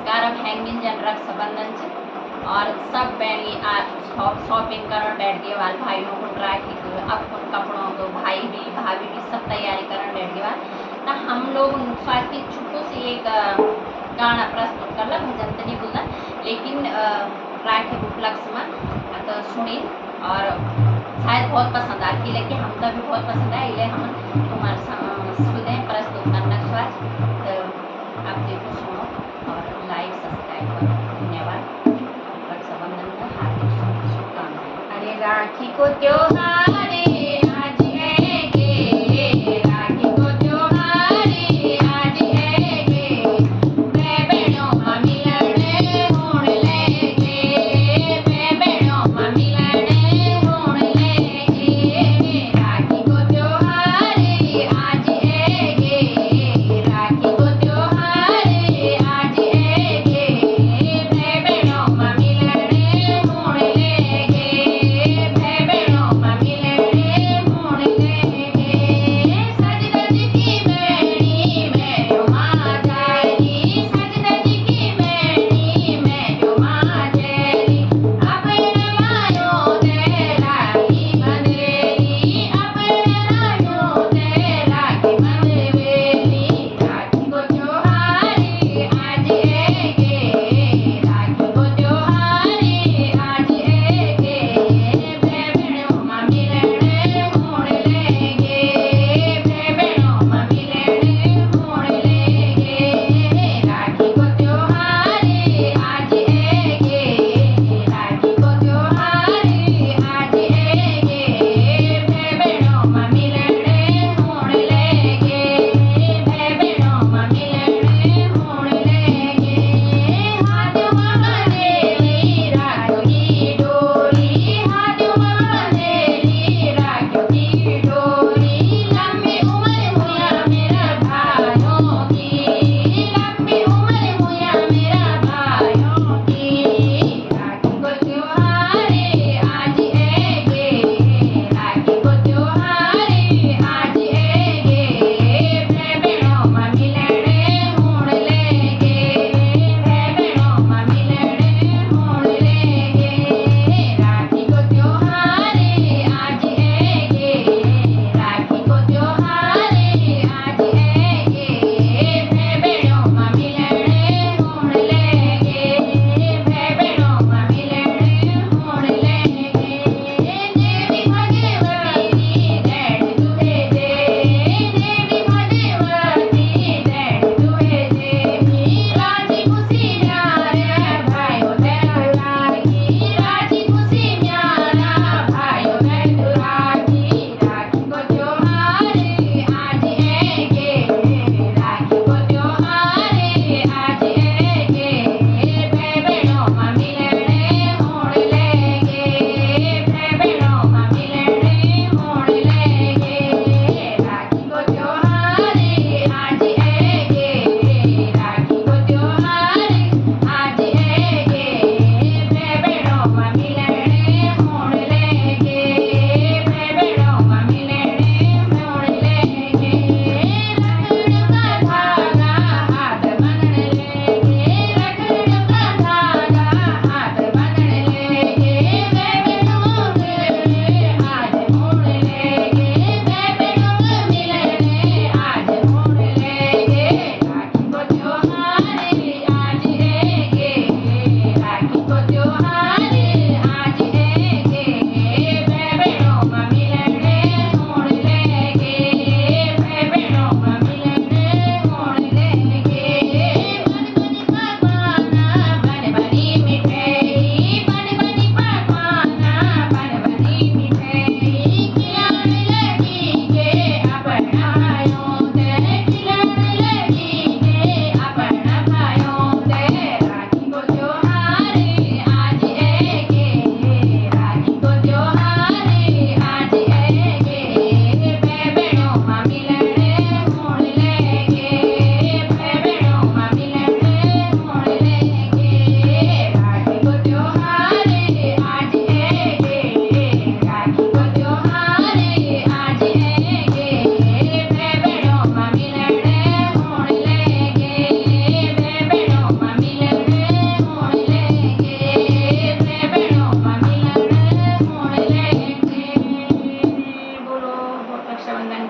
नमस्कार। अब हैंगिंग जन रक्षाबंधन च और सब बहनी शॉपिंग करन बैठ गए वाल भाइयों को राखी को अपन कपड़ों को भाई भी भाभी भी सब तैयारी करन बैठ गए वाल। तो हम लोग स्वास्थ्य छोटो से एक गाना प्रस्तुत करला, भजन तो नहीं बोलना लेकिन राखी के उपलक्ष्य में तो सुनी और शायद बहुत पसंद आ कि लेकिन हम तो भी बहुत पसंद है इले हम तुम्हारे सुने प्रस्तुत करना स्वास्थ्य। तो आप देखो सुनो और लाइक सब्सक्राइब करो। धन्यवाद। रक्षाबंधन का हार्दिक शुभकामनाएं। अरे राखी को त्योहार आज है के, राखी को त्योहार आज है के, मैं बहनों मां मिलने होण लेके, मैं बहनों मां मिलने होण लेके, राखी को त्योहार आज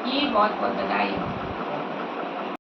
की बहुत बहुत बधाई।